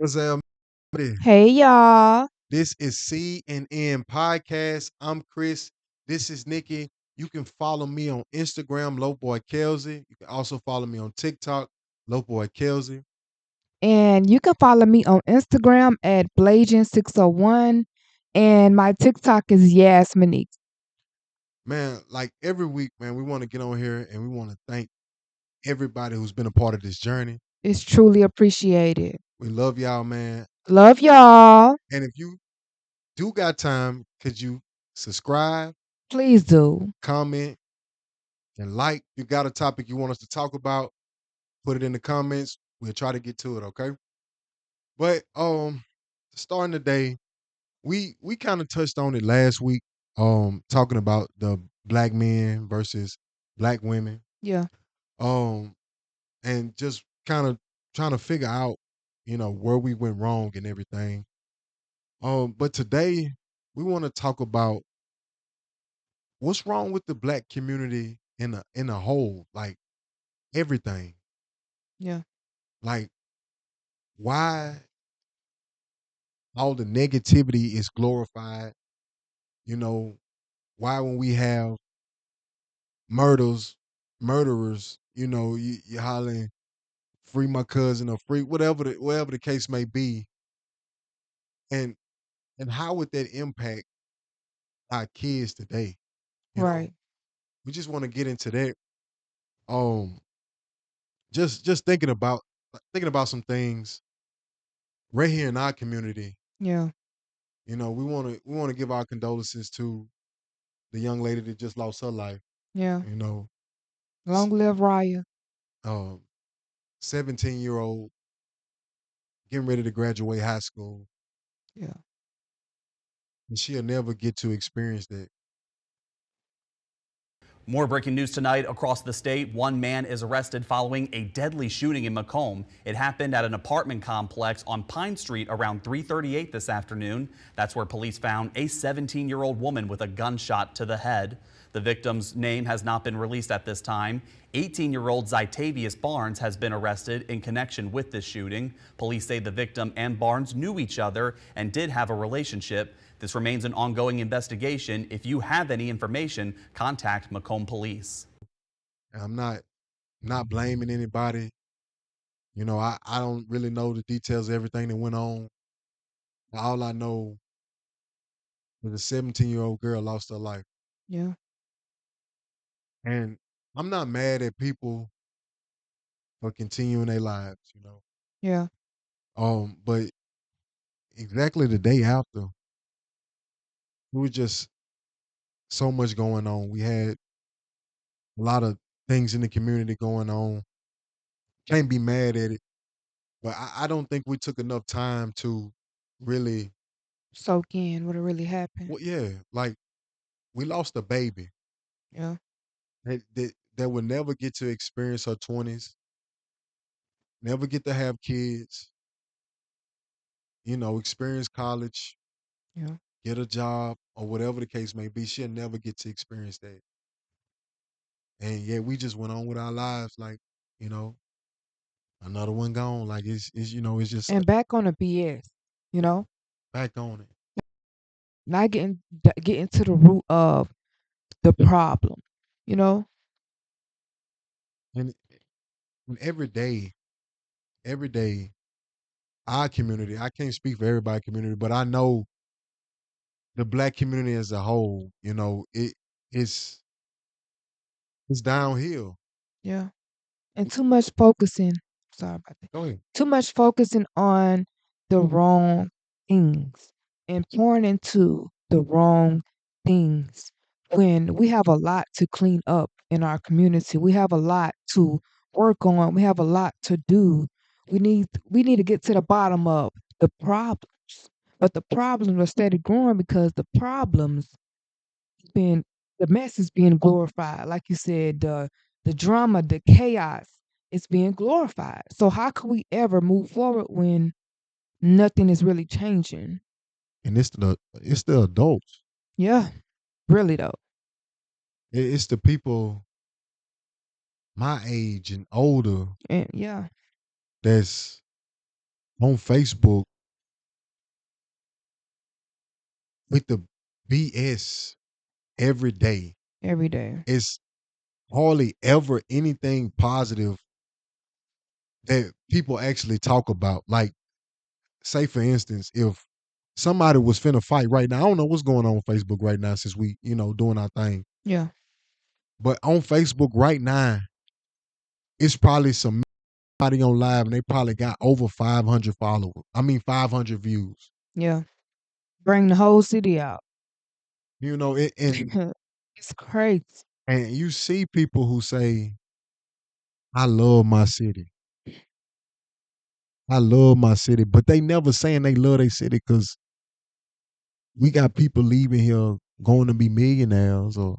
What's up? Hey y'all. This is C&N Podcast. I'm Chris. This is Nikki. You can follow me on Instagram, Lowboy Kelsey. You can also follow me on TikTok, Lowboy Kelsey. And you can follow me on Instagram at Blasian601. And my TikTok is Yasminique. Man, like every week, man, we want to get on here and we want to thank everybody who's been a part of this journey. It's truly appreciated. We love y'all, man. Love y'all. And if you do got time, could you subscribe, Please do. comment, and like? You got a topic you want us to talk about? Put it in the comments. We'll try to get to it, okay? But starting today, we kind of touched on it last week, talking about the black men versus black women. Yeah. Um, and just kind of trying to figure out, where we went wrong and everything. But today we want to talk about what's wrong with the black community in a whole, like everything. Yeah. Like why all the negativity is glorified. You know, why when we have murders, murderers, you hollering free my cousin or free whatever the case may be, and how would that impact our kids today? You know, Right. we just want to get into that. Um, just thinking about some things right here in our community. Yeah. We want to give our condolences to the young lady that just lost her life. Yeah. You know, Long live Raya. um, 17-year-old getting ready to graduate high school, Yeah. and she'll never get to experience that. More breaking news tonight across the state. One man is arrested following a deadly shooting in Macomb. It happened at an apartment complex on Pine Street around 3:38 this afternoon. That's where police found a 17-year-old woman with a gunshot to the head. The victim's name has not been released at this time. 18-year-old Zytavius Barnes has been arrested in connection with this shooting. Police say the victim and Barnes knew each other and did have a relationship. This remains an ongoing investigation. If you have any information, contact Macomb Police. And I'm not blaming anybody. I don't really know the details of everything that went on. All I know is a 17-year-old girl lost her life. Yeah. And I'm not mad at people for continuing their lives. Yeah. But exactly the day after, it was just so much going on. We had a lot of things in the community going on. Can't be mad at it. But I don't think we took enough time to really, Soak in what really happened. well, yeah, like we lost a baby Yeah. that will never get to experience her 20s, never get to have kids, experience college, Yeah. get a job, or whatever the case may be. She'll never get to experience that. And yet we just went on with our lives like, you know, another one gone. Like it's just And back on the BS, you know, back on it. not getting to the root of the problem, you know? And, and every day, our community, I can't speak for everybody community, but I know the black community as a whole, it's it's downhill. Yeah. And too much focusing. Sorry about that. Go ahead. Too much focusing on the wrong things and pouring into the wrong things when we have a lot to clean up in our community. We have a lot to work on. We have a lot to do. We need to get to the bottom of the problems. But the problems are steady growing because being the mess is being glorified. Like you said, the drama, the chaos is being glorified. So how can we ever move forward when nothing is really changing? And it's the adults. Yeah, really though. It's the people my age and older And yeah, that's on Facebook with the BS every day. Every day. It's hardly ever anything positive that people actually talk about. Like, say for instance, if somebody was finna fight right now, I don't know what's going on Facebook right now since we, doing our thing. Yeah. But on Facebook right now, it's probably somebody on live and they probably got over 500 followers. I mean 500 views. Yeah. Bring the whole city out. And It's crazy. and you see people who say, I love my city. I love my city, but they never saying they love their city because we got people leaving here going to be millionaires, or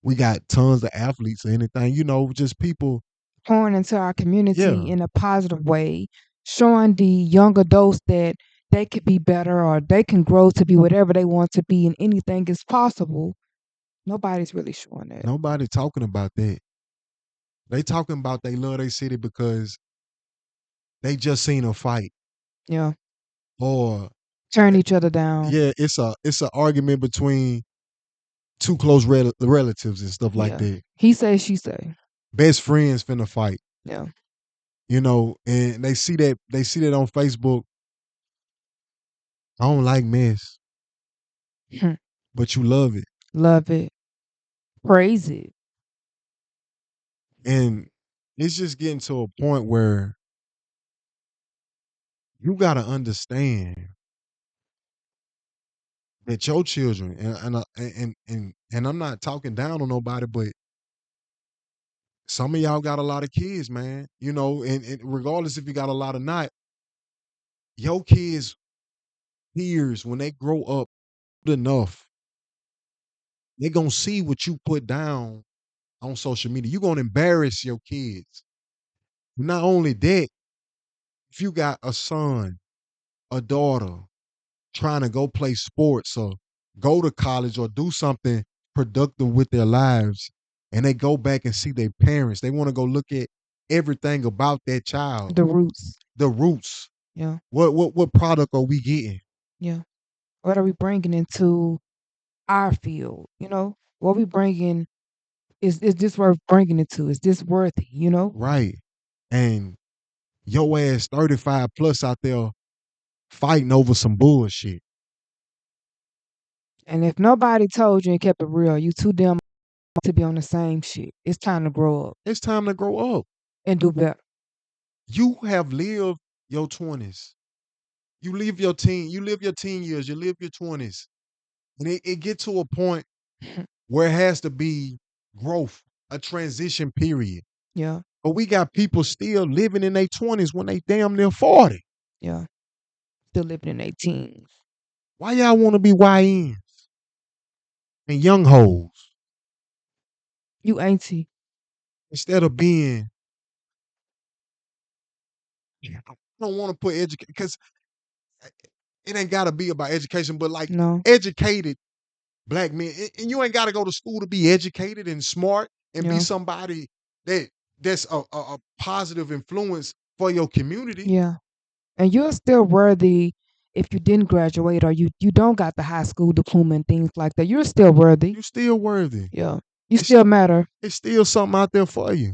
we got tons of athletes or anything, just people. Pouring into our community Yeah, in a positive way, showing the young adults that they could be better or they can grow to be whatever they want to be and anything is possible. Nobody's really showing that. nobody talking about that. They talking about they love their city because they just seen a fight, Yeah. or Turn each other down. yeah, it's a argument between two close relatives and stuff like Yeah. that. He say, she say. Best friends finna fight, Yeah. and they see that on Facebook. I don't like mess, but you love it. Love it. Praise it. And it's just getting to a point where you gotta understand that your children, and I'm not talking down on nobody, but some of y'all got a lot of kids, man. And regardless if you got a lot or not, your kids' peers, when they grow up enough, they gonna see what you put down on social media. You gonna embarrass your kids. Not only that, if you got a son, a daughter trying to go play sports or go to college or do something productive with their lives, and they go back and see their parents, they want to go look at everything about that child, The roots. the roots. Yeah. What product are we getting? Yeah. What are we bringing into our field? What we bringing is this worth bringing it to? Is this worthy? Right. And your ass 35 plus out there fighting over some bullshit. And if nobody told you and kept it real, you too damn to be on the same shit. It's time to grow up It's time to grow up. and do better. You have lived your 20s. You live your teen years, you live your 20s. And it get to a point where it has to be growth, a transition period. Yeah. But we got people still living in their 20s when they damn near 40. Yeah. Still living in their teens. Why y'all want to be YNs and young hoes You auntie. instead of being, I don't want to put education, because it ain't got to be about education, but like No. educated black men. And you ain't got to go to school to be educated and smart and be Yeah. somebody that's a positive influence for your community. Yeah. And you're still worthy if you didn't graduate or you don't got the high school diploma and things like that. You're still worthy. You still worthy. Yeah. You It's, still matter. it's still something out there for you.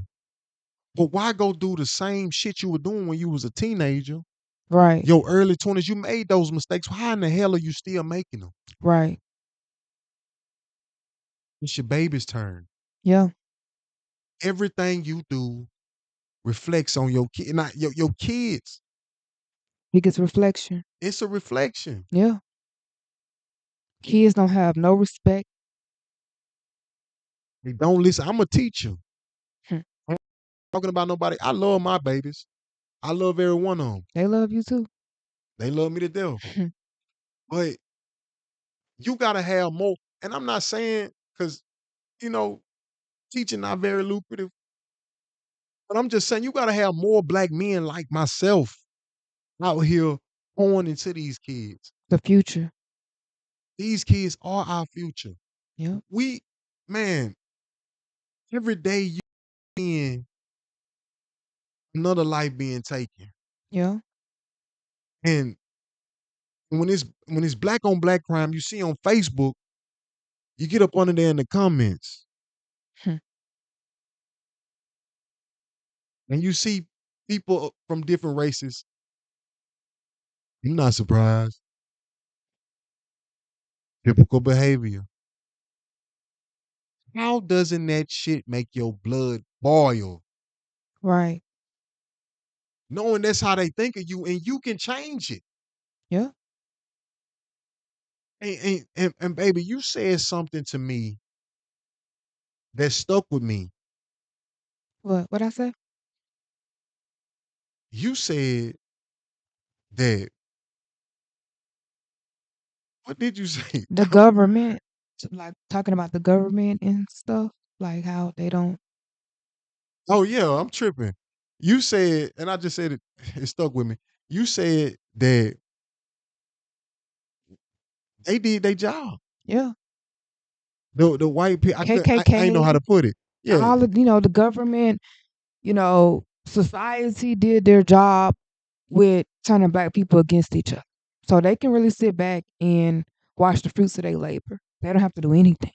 But why go do the same shit you were doing when you was a teenager? Right. Your early 20s, you made those mistakes. How in the hell are you still making them? Right. It's your baby's turn. Yeah. Everything you do reflects on your kid, not your kids. Biggest reflection. It's a reflection. Yeah. Kids don't have no respect. They don't listen. I'm a teacher. Hmm. I'm not talking about nobody. I love my babies. I love every one of them. They love you too. They love me to death. But you gotta have more. And I'm not saying because you know teaching not very lucrative, but I'm just saying you gotta have more black men like myself out here pouring into these kids. The future. These kids are our future. Yeah. We, man, every day you in another life being taken. Yeah. And when it's black on black crime, you see on Facebook, you get up under there in the comments Hmm. and you see people from different races. I'm not surprised. Typical behavior. How doesn't that shit make your blood boil? Right. Knowing that's how they think of you and you can change it. Yeah. And baby, you said something to me that stuck with me. What I say? You said that, what did you say? The government, like talking about the government and stuff, like how they don't. Oh yeah, I'm tripping. You said, and I just said it, it stuck with me. You said that they did their job. Yeah. The white people, I ain't know how KKK, to put it. Yeah, all of the government, society did their job with turning black people against each other. So they can really sit back and watch the fruits of their labor. They don't have to do anything.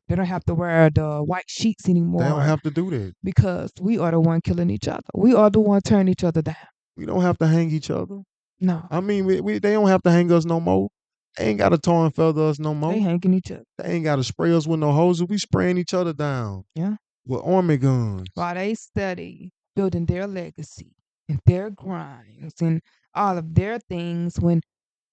They don't have to wear the white sheets they don't anymore have to do that. because we are the one killing each other. We are the one turning each other down. We don't have to hang each other. No, I mean, they don't have to hang us no more. They ain't got to tar and feather us no they more. hanging each other. They ain't got to spray us with no hoses. We spraying each other down Yeah. with army guns. While they study building their legacy and their grinds and all of their things when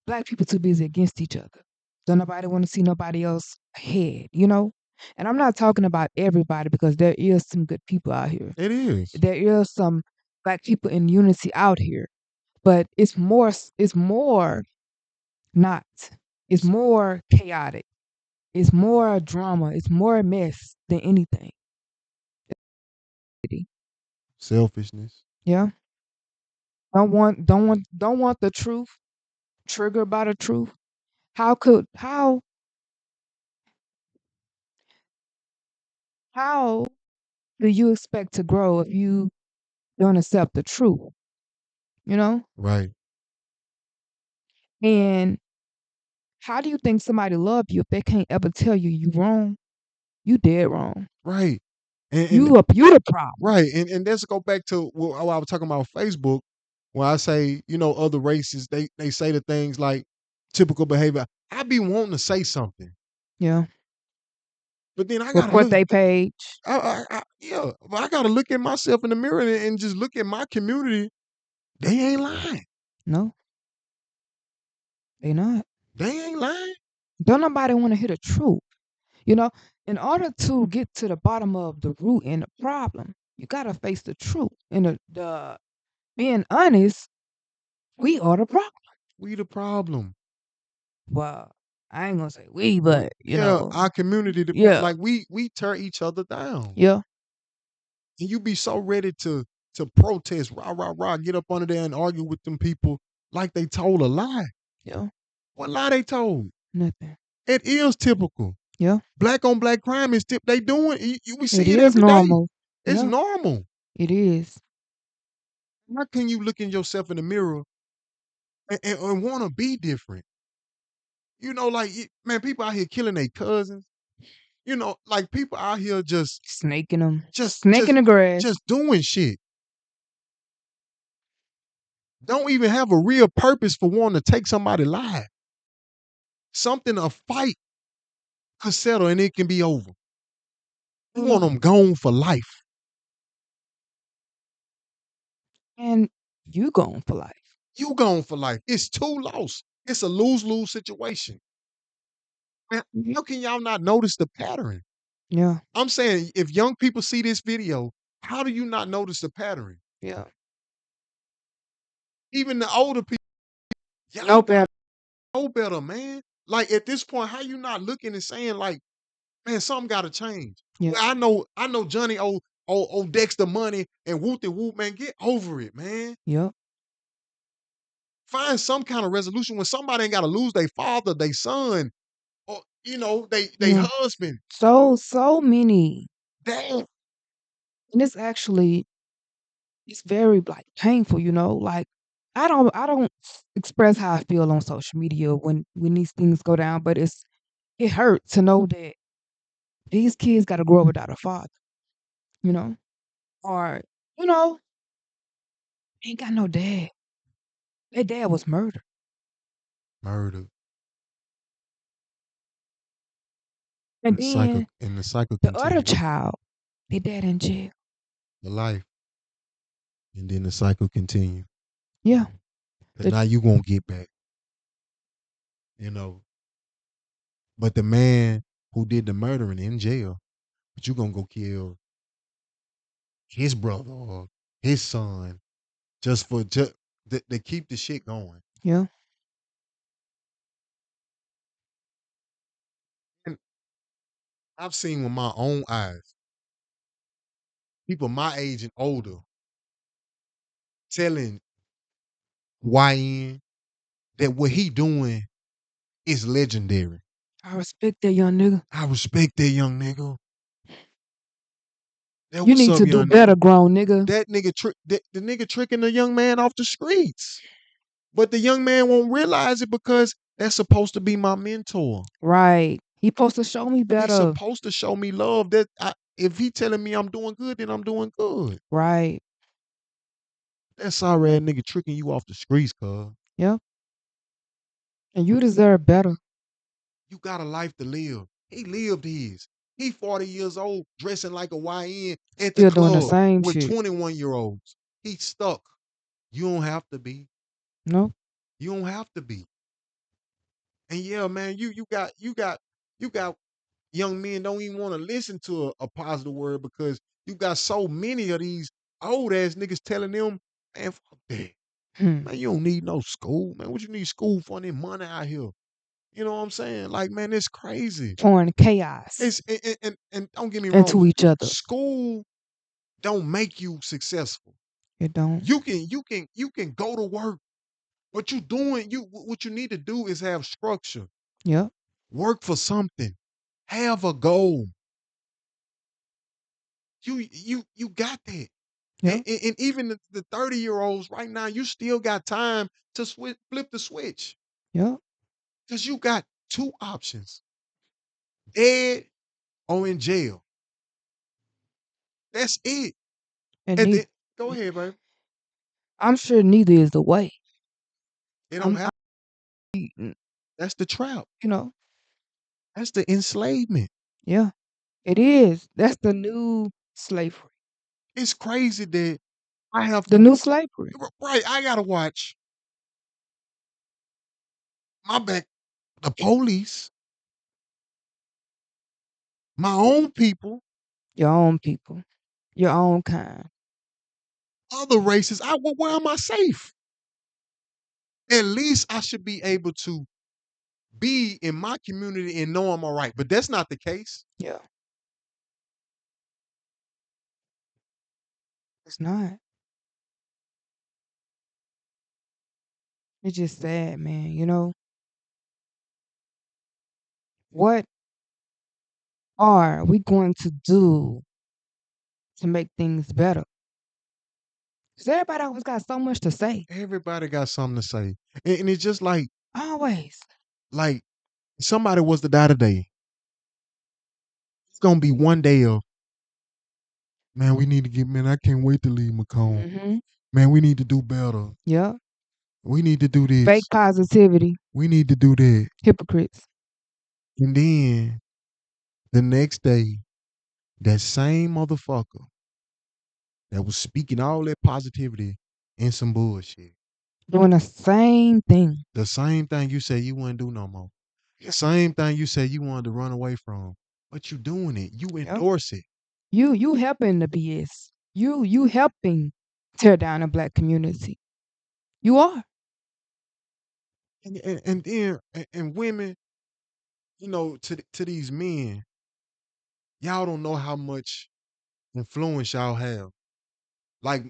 black people too busy against each other. Don't nobody want to see nobody else ahead. And I'm not talking about everybody because there is some good people out here. It is. There is some black people in unity out here. But it's more not. It's more chaotic. It's more drama. It's more mess than anything. Selfishness. Yeah. Don't want the truth. Triggered by the truth. How do you expect to grow if you don't accept the truth? You know? Right. And how do you think somebody love you if they can't ever tell you wrong? You dead wrong. Right. And You the problem. right. And let's go back to what I was talking about Facebook, where I say, other races, they say the things like typical behavior. I be wanting to say something, Yeah. but then I gotta Report look. they page. Yeah, but I gotta look at myself in the mirror and just look at my community. They ain't lying. No, they not. They ain't lying. Don't nobody want to hear the truth. You know, in order to get to the bottom of the root and the problem, you gotta face the truth. And the being honest, we are the problem. We the problem. Well, I ain't gonna say we, but Yeah, our community, yeah, like we tear each other down. yeah, And you be so ready to protest, rah, rah, rah, get up under there and argue with them people like they told a lie. yeah, What lie they told? nothing. It is typical. Yeah, Black on black crime is they doing we it see it is every day. normal. It's Yeah, normal. it is. How can you look in yourself in the mirror and want to be different? Like man, people out here killing their cousins. Like people out here just Snaking them, just snake in just the grass. just doing shit. Don't even have a real purpose for wanting to take somebody's life. Something a fight could settle and it can be over. You want them gone for life. And you going for life. You gone for life. It's two loss. It's a lose-lose situation. Man, how can y'all not notice the pattern? Yeah, I'm saying if young people see this video, how do you not notice the pattern? yeah. Even the older people, y'all No gotta better. know better, man. Like at this point, how you not looking and saying like, man, something gotta change. Yeah, Well, I know Johnny owe Dexter money and whoop the whoop, man. Get over it, man. yeah, Find some kind of resolution when somebody ain't gotta lose their father, their son, or they yeah. husband. So many. Damn. And it's very like painful. Like I don't express how I feel on social media when these things go down, but it hurts to know that these kids got to grow up without a father, you know, or you know, ain't got no dad. Their dad was murdered, Murder. and then And the cycle the other continues. child, their dad in jail. The life. And then the cycle continues. Yeah, And the now you gonna get back, you know. But the man who did the murdering in jail, but you gonna go kill his brother or his son just for just to keep the shit going. yeah, And I've seen with my own eyes people my age and older telling YN that what he doing is legendary. I respect that young nigga. I respect that young nigga. That You what's need up, to do young better, nigga? grown nigga. That nigga the nigga tricking the young man off the streets. But the young man won't realize it because that's supposed to be my mentor. Right. He supposed to show me He's better. supposed to show me love. If he telling me I'm doing good, then I'm doing good. Right. That sorry ass nigga tricking you off the streets, cuz. Yeah. And you deserve better. You got a life to live. He lived his. He 40 years old, dressing like a YN at the Still doing the club same with shit. 21-year-olds. He stuck. You don't have to be. No. You don't have to be. And yeah, man, you got young men don't even want to listen to a positive word because you got so many of these old ass niggas telling them, man, fuck that. Hmm. Man, you don't need no school, man. What you need school for? Any money out here? You know what I'm saying? Like, man, it's crazy. Pouring chaos It's and don't get me wrong, into each other. school don't make you successful. It don't. You can go to work. What you doing, what you need to do is have structure. Yep. Work for something. Have a goal. You got that. And, Yep. and, and even the 30-year-olds right now, you still got time to flip the switch. Yep. Because you got two options. Dead or in jail. That's it. And And then go ahead, baby. I'm sure neither is the way. They don't I'm have that's the trap. you know, That's the enslavement. yeah. It is. That's the new slavery. It's crazy that I have The to new slavery. right. I gotta watch my back, the police, my own people, Your own people. Your own kind. other races. Where am I safe? At least I should be able to be in my community and know I'm all right. But that's not the case. Yeah. It's not. It's just sad, man. You know, what are we going to do to make things better? Because everybody always got so much to say. Everybody got something to say. And it's just Always. like somebody was to die today. It's gonna be one day of, man, we need to get, man, I can't wait to leave Macomb. Mm-hmm. Man, we need to do better. Yeah. We need to do Fake this. positivity. We need to do that. Hypocrites. And then the next day, that same motherfucker that was speaking all that positivity in some bullshit. Doing the same thing. The same thing you said you wouldn't do no more. The Yeah. same thing you said you wanted to run away from. But you doing it. You Yep. endorse it. You helping the BS. You helping tear down the black community. You are. And then and women, to these men, y'all don't know how much influence y'all have. Like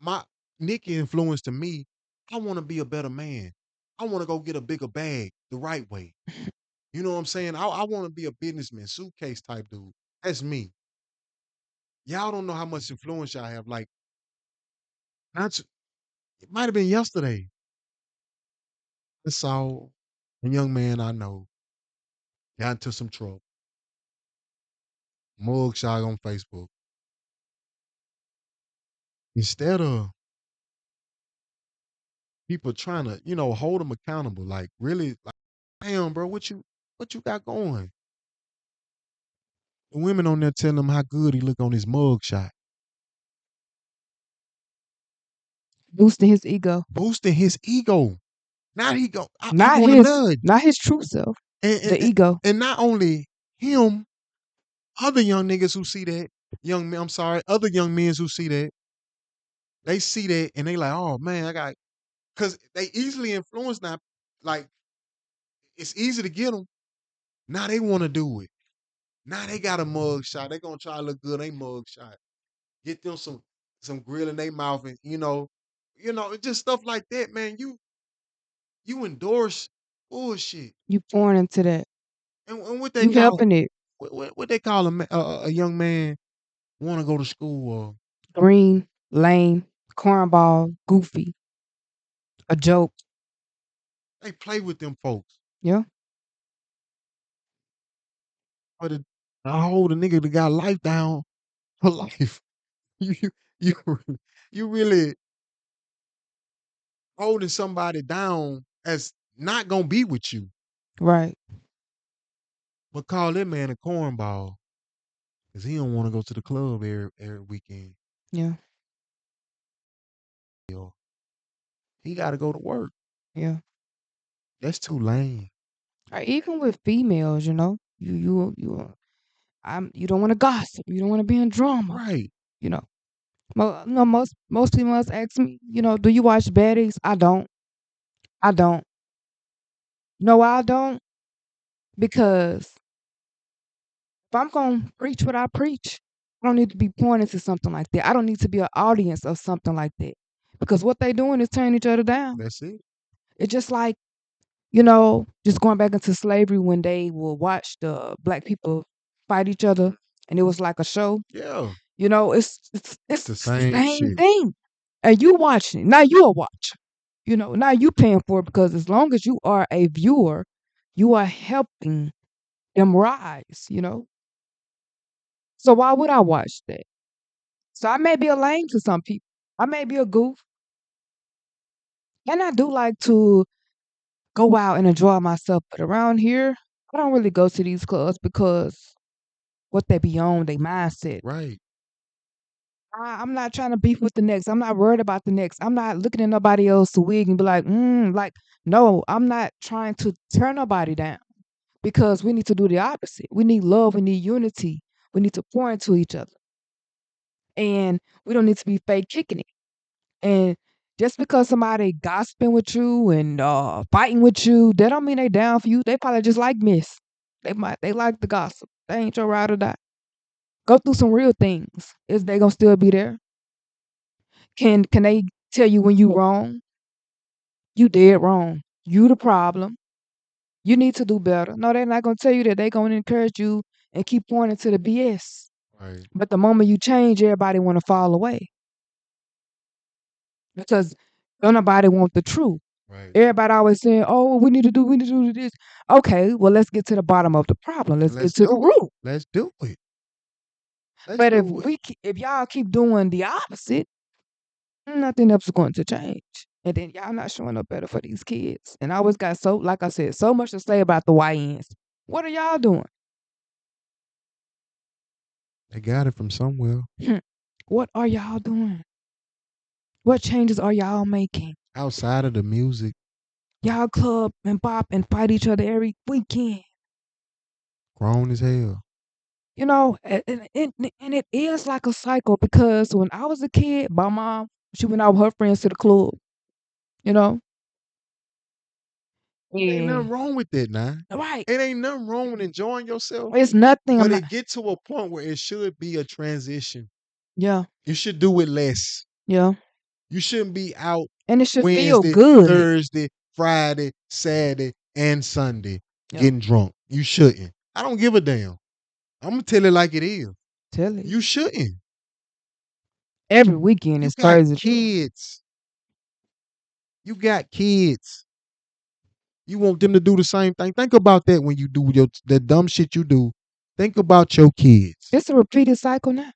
my Nikki influence to me, I want to be a better man. I want to go get a bigger bag the right way. You know what I'm saying? I want to be a businessman, suitcase type dude. That's me. Y'all don't know how much influence y'all have. Like, not It might have been yesterday. I saw a young man I know got into some trouble. Mugshot on Facebook. Instead of people trying to, hold him accountable, like really, like, damn, bro, what you got going? The women on there telling him how good he look on his mugshot, Boosting his ego. boosting his ego. Now he go, I Not want to his nudge. not his true self. And, and, The and ego. and not only him, other young niggas who see that, other young men who see that, they see that and they like, oh man, because they easily influence now. Like, it's easy to get them. Now they want to do it. Now they got a mug shot. They gonna try to look good. They mug shot. Get them some grill in their mouth, and it's just stuff like that, man. You endorse bullshit, You pouring into that. and what they You call helping it. what they call a young man want to go to school, or Green, lame, cornball, goofy, a joke. they play with them folks. Yeah. But I hold a nigga that got life down for life. You you you really holding somebody down as not gonna be with you, Right. but call that man a cornball because he don't want to go to the club every weekend. Yeah. Yo, he got to go to work. Yeah. That's too lame. Or even with females, you don't want to gossip. You don't want to be in drama. Right. You know. No, most females ask me, do you watch baddies? I don't. I don't. You know why I don't? Because if I'm gonna preach what I preach, I don't need to be pointing to something like that. I don't need to be an audience of something like that. Because what they doing is tearing each other down. That's it. It's just like, just going back into slavery when they will watch the black people fight each other and it was like a show. Yeah. It's The the same same shit. thing. And you watching it. Now you a watcher. Now you paying for it because as long as you are a viewer, you are helping them rise. So why would I watch that? So I may be a lame to some people. I may be a goof. And I do like to go out and enjoy myself. But around here, I don't really go to these clubs because what they be on, they mindset. Right. I'm not trying to beef with the next. I'm not worried about the next. I'm not looking at nobody else's wig and be like, no, I'm not trying to tear nobody down because we need to do the opposite. We need love. We need unity. We need to pour into each other. And we don't need to be fake kicking it. And just because somebody gossiping with you and fighting with you, that don't mean they down for you. They probably just like miss. They like the gossip. They ain't your ride or die. Go through some real things. Is they gonna still be there? Can they tell you when you wrong? You did wrong. You the problem. You need to do better. No, they're not gonna tell you that. They gonna encourage you and keep pointing to the BS. Right. But the moment you change, everybody wanna fall away. Because don't nobody want the truth. Right. Everybody always saying, "Oh, we need to do this." Okay, well, let's get to the bottom of the problem. Let's get Let's to the do it. root. Let's do it. Let's But do it. if y'all keep doing the opposite, nothing else is going to change. And then y'all not showing up better for these kids. And I always got like I said, so much to say about the YNs. What are y'all doing? They got it from somewhere. What are y'all doing? What changes are y'all making? Outside of the music, Y'all club and bop and fight each other every weekend. grown as hell. And it is like a cycle because when I was a kid, my mom, she went out with her friends to the club, you know? Ain't nothing Yeah. wrong with that now. Right. It ain't nothing wrong with enjoying yourself. It's nothing. I'm But not. it get to a point where it should be a transition. Yeah. You should do it less. Yeah. You shouldn't be out And it should feel Wednesday, good. Thursday, Friday, Saturday, and Sunday Yeah. getting drunk. You shouldn't. I don't give a damn. I'm gonna tell it like it is. Tell it. You shouldn't. Every weekend You is got crazy. kids. You got kids. You want them to do the same thing. Think about that when you do that dumb shit you do. Think about your kids. It's a repeated cycle now.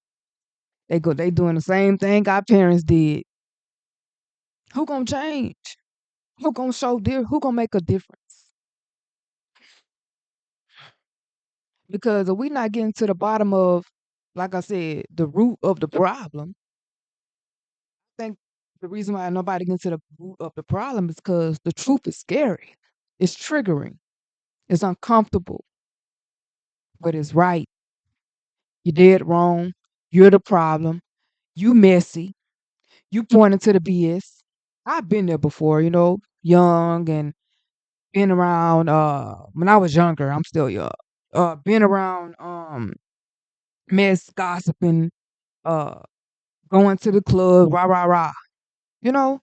They doing the same thing our parents did. Who gonna change? Who gonna who gonna make a difference? Because if we not getting to the bottom of, like I said, the root of the problem, I think the reason why nobody gets to the root of the problem is because the truth is scary. It's triggering. It's uncomfortable, but it's right. You're dead wrong. You're the problem. You messy. You pointing to the BS. I've been there before, young and been around when I was younger, I'm still young. Been around mess, gossiping, uh going to the club, rah rah rah. You know,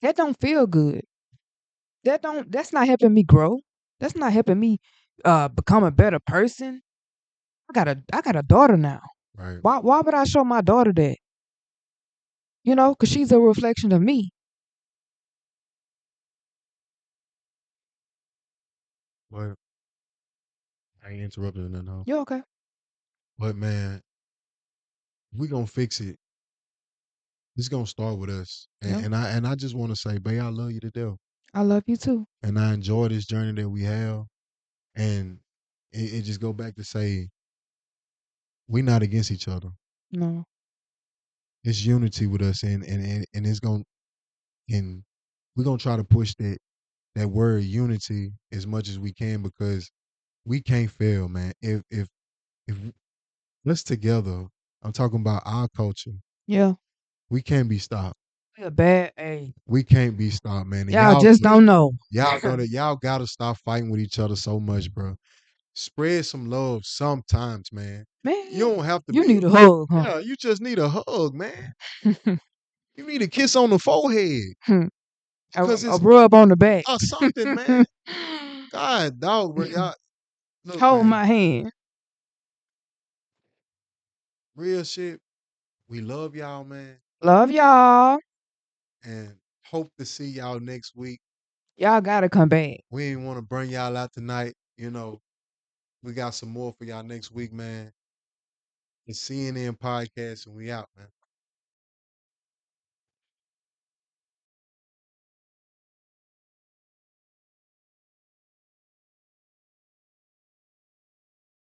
that don't feel good. That's not helping me grow. That's not helping me become a better person. I got a daughter now. Right. Why would I show my daughter that? Because she's a reflection of me. But I ain't interrupting nothing. Huh? You okay? But man, we gonna fix it. This gonna start with us. Yeah. And I just want to say, babe, I love you to death, I love you too. and I enjoy this journey that we have. And it just go back to say we not against each other. No. It's unity with us, and it's gonna and we're gonna try to push that word unity as much as we can because we can't fail, man. If us together, I'm talking about our culture. Yeah. We can't be stopped. We a bad A. We can't be stopped, man. And Y'all just don't know. y'all know that y'all gotta stop fighting with each other so much, bro. Spread some love sometimes, man. Man, You don't have to you be. need a hug, huh? Yeah, you just need a hug, man. You need a kiss on the forehead because a it's rub on the back. something, man. God, dog, bro, y'all. Look, Hold man, my hand. real shit. We love y'all, man, Love y'all. and hope to see y'all next week. Y'all gotta come back. We ain't want to bring y'all out tonight. We got some more for y'all next week, man. The C&N Podcast, and we out, man.